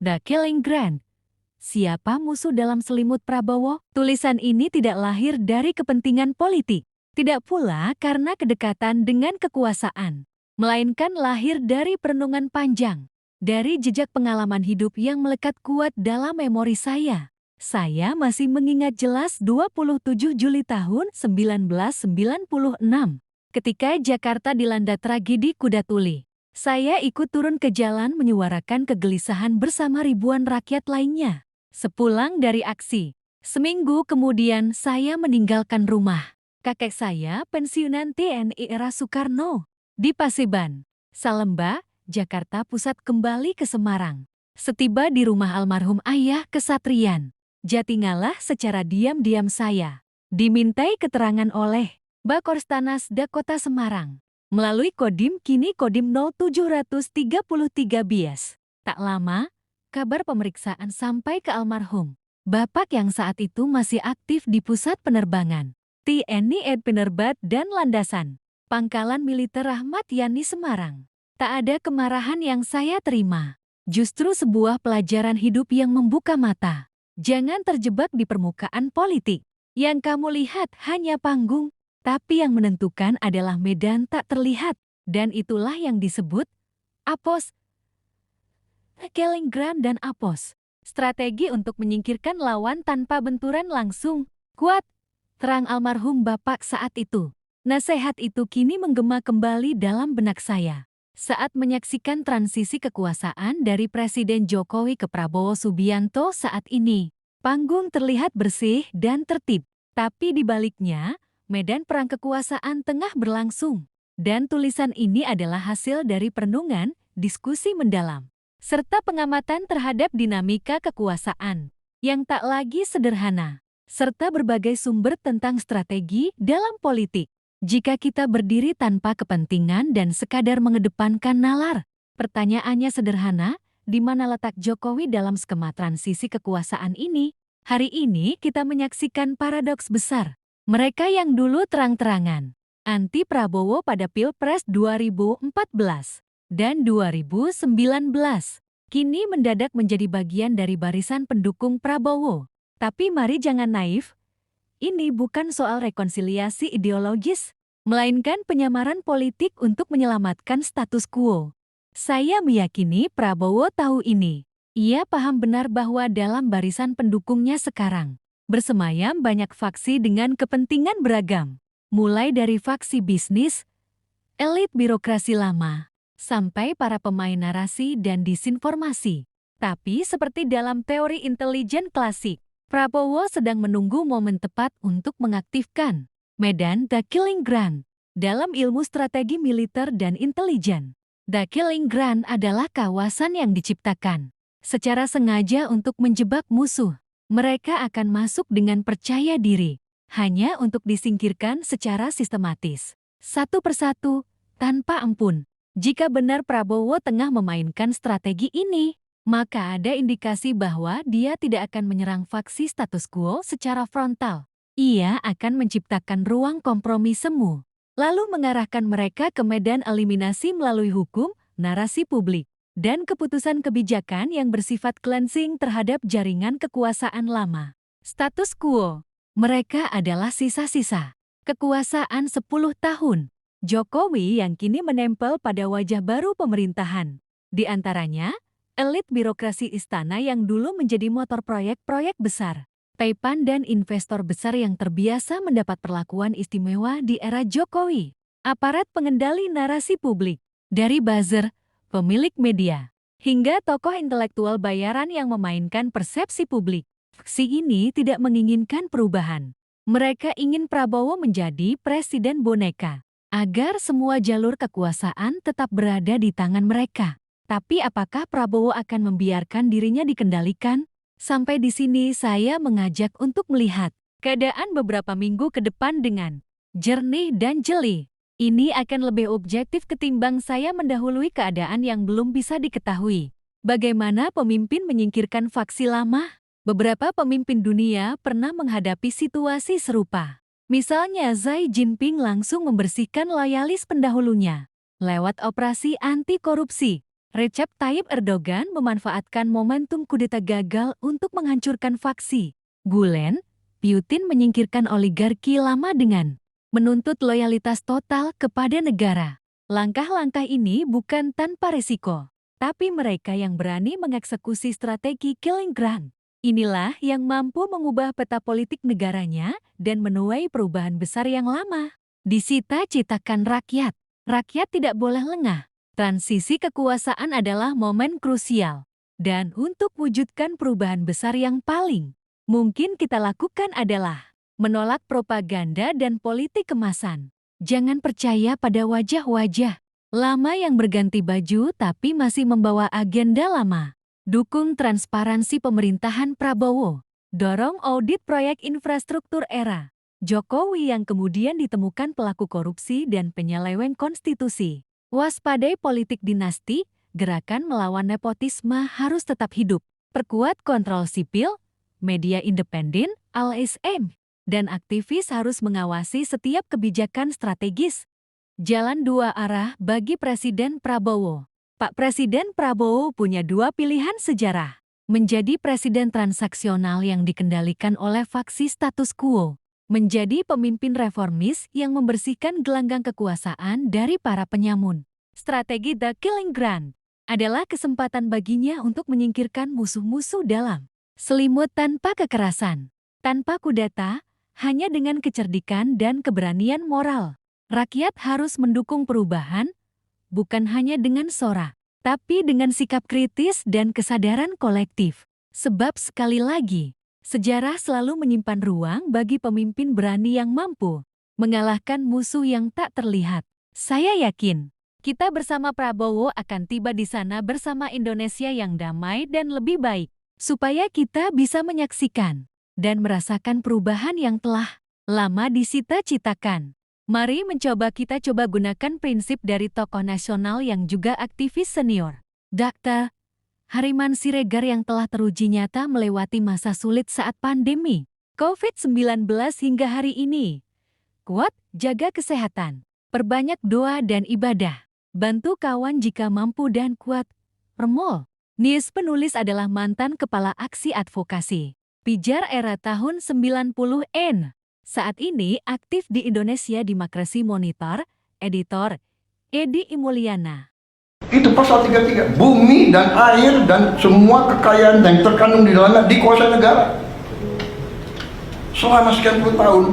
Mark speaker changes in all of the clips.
Speaker 1: The Killing Ground. Siapa musuh dalam selimut Prabowo? Tulisan ini tidak lahir dari kepentingan politik, tidak pula karena kedekatan dengan kekuasaan, melainkan lahir dari perenungan panjang, dari jejak pengalaman hidup yang melekat kuat dalam memori saya. Saya masih mengingat jelas 27 Juli tahun 1996, ketika Jakarta dilanda tragedi kuda tuli. Saya ikut turun ke jalan menyuarakan kegelisahan bersama ribuan rakyat lainnya. Sepulang dari aksi, seminggu kemudian saya meninggalkan rumah. Kakek saya pensiunan TNI era Soekarno di Paseban, Salemba, Jakarta Pusat kembali ke Semarang. Setiba di rumah almarhum ayah Kesatrian, Jatingalah secara diam-diam saya dimintai keterangan oleh Bakorstanas Dakota Semarang melalui Kodim kini Kodim 0733 Bias. Tak lama, kabar pemeriksaan sampai ke almarhum Bapak yang saat itu masih aktif di Pusat Penerbangan TNI Ed Penerbat dan Landasan Pangkalan Militer Ahmad Yani Semarang. Tak ada kemarahan yang saya terima, justru sebuah pelajaran hidup yang membuka mata. Jangan terjebak di permukaan politik. Yang kamu lihat hanya panggung, tapi yang menentukan adalah medan tak terlihat, dan itulah yang disebut APOS. Killing Ground dan APOS. Strategi untuk menyingkirkan lawan tanpa benturan langsung. Kuat, terang almarhum Bapak saat itu. Nasihat itu kini menggema kembali dalam benak saya. Saat menyaksikan transisi kekuasaan dari Presiden Jokowi ke Prabowo Subianto saat ini, panggung terlihat bersih dan tertib. Tapi di baliknya, medan perang kekuasaan tengah berlangsung. Dan tulisan ini adalah hasil dari perenungan, diskusi mendalam, serta pengamatan terhadap dinamika kekuasaan yang tak lagi sederhana, serta berbagai sumber tentang strategi dalam politik. Jika kita berdiri tanpa kepentingan dan sekadar mengedepankan nalar, pertanyaannya sederhana, di mana letak Jokowi dalam skema transisi kekuasaan ini? Hari ini kita menyaksikan paradoks besar. Mereka yang dulu terang-terangan anti Prabowo pada Pilpres 2014 dan 2019, kini mendadak menjadi bagian dari barisan pendukung Prabowo. Tapi mari jangan naif, ini bukan soal rekonsiliasi ideologis, melainkan penyamaran politik untuk menyelamatkan status quo. Saya meyakini Prabowo tahu ini. Ia paham benar bahwa dalam barisan pendukungnya sekarang bersemayam banyak faksi dengan kepentingan beragam, mulai dari faksi bisnis, elit birokrasi lama, sampai para pemain narasi dan disinformasi. Tapi seperti dalam teori intelijen klasik, Prabowo sedang menunggu momen tepat untuk mengaktifkan medan The Killing Ground. Dalam ilmu strategi militer dan intelijen, The Killing Ground adalah kawasan yang diciptakan secara sengaja untuk menjebak musuh. Mereka akan masuk dengan percaya diri, hanya untuk disingkirkan secara sistematis, satu persatu, tanpa ampun. Jika benar Prabowo tengah memainkan strategi ini, maka ada indikasi bahwa dia tidak akan menyerang faksi status quo secara frontal. Ia akan menciptakan ruang kompromi semu, lalu mengarahkan mereka ke medan eliminasi melalui hukum, narasi publik, dan keputusan kebijakan yang bersifat cleansing terhadap jaringan kekuasaan lama. Status quo, mereka adalah sisa-sisa kekuasaan 10 tahun Jokowi yang kini menempel pada wajah baru pemerintahan. Di antaranya, elit birokrasi istana yang dulu menjadi motor proyek-proyek besar, taipan dan investor besar yang terbiasa mendapat perlakuan istimewa di era Jokowi, aparat pengendali narasi publik, dari buzzer, pemilik media, hingga tokoh intelektual bayaran yang memainkan persepsi publik. Faksi ini tidak menginginkan perubahan. Mereka ingin Prabowo menjadi presiden boneka, agar semua jalur kekuasaan tetap berada di tangan mereka. Tapi apakah Prabowo akan membiarkan dirinya dikendalikan? Sampai di sini saya mengajak untuk melihat keadaan beberapa minggu ke depan dengan jernih dan jeli. Ini akan lebih objektif ketimbang saya mendahului keadaan yang belum bisa diketahui. Bagaimana pemimpin menyingkirkan faksi lama? Beberapa pemimpin dunia pernah menghadapi situasi serupa. Misalnya Xi Jinping langsung membersihkan loyalis pendahulunya lewat operasi anti korupsi. Recep Tayyip Erdogan memanfaatkan momentum kudeta gagal untuk menghancurkan faksi Gulen. Putin menyingkirkan oligarki lama dengan menuntut loyalitas total kepada negara. Langkah-langkah ini bukan tanpa risiko, tapi mereka yang berani mengeksekusi strategi killing ground. Inilah yang mampu mengubah peta politik negaranya dan menuai perubahan besar yang lama disita-citakan rakyat. Rakyat tidak boleh lengah. Transisi kekuasaan adalah momen krusial. Dan untuk wujudkan perubahan besar yang paling mungkin kita lakukan adalah menolak propaganda dan politik kemasan. Jangan percaya pada wajah-wajah lama yang berganti baju tapi masih membawa agenda lama. Dukung transparansi pemerintahan Prabowo. Dorong audit proyek infrastruktur era Jokowi yang kemudian ditemukan pelaku korupsi dan penyeleweng konstitusi. Waspadai politik dinasti, gerakan melawan nepotisme harus tetap hidup. Perkuat kontrol sipil, media independen, LSM, dan aktivis harus mengawasi setiap kebijakan strategis. Jalan dua arah bagi Presiden Prabowo. Pak Presiden Prabowo punya dua pilihan sejarah. Menjadi presiden transaksional yang dikendalikan oleh faksi status quo. Menjadi pemimpin reformis yang membersihkan gelanggang kekuasaan dari para penyamun. Strategi The Killing Ground adalah kesempatan baginya untuk menyingkirkan musuh-musuh dalam selimut tanpa kekerasan, tanpa kudeta, hanya dengan kecerdikan dan keberanian moral. Rakyat harus mendukung perubahan, bukan hanya dengan suara, tapi dengan sikap kritis dan kesadaran kolektif. Sebab sekali lagi, sejarah selalu menyimpan ruang bagi pemimpin berani yang mampu mengalahkan musuh yang tak terlihat. Saya yakin, kita bersama Prabowo akan tiba di sana bersama Indonesia yang damai dan lebih baik, supaya kita bisa menyaksikan dan merasakan perubahan yang telah lama disita-citakan. Mari kita coba gunakan prinsip dari tokoh nasional yang juga aktivis senior, Dr. Hariman Siregar yang telah teruji nyata melewati masa sulit saat pandemi COVID-19 hingga hari ini. Kuat, jaga kesehatan, perbanyak doa dan ibadah, bantu kawan jika mampu dan kuat. Remol Nies penulis adalah mantan kepala aksi advokasi Pijar era tahun 90-an. Saat ini aktif di Indonesia Demokrasi Monitor, editor Edi Imulyana.
Speaker 2: Itu pasal 33, bumi dan air dan semua kekayaan yang terkandung di dalamnya dikuasai negara. Selama sekian puluh tahun,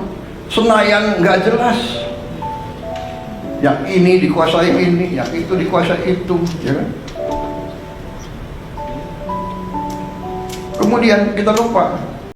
Speaker 2: Senayan nggak jelas. Yang ini dikuasai ini, yang itu dikuasai itu, ya kan? Kemudian kita lupa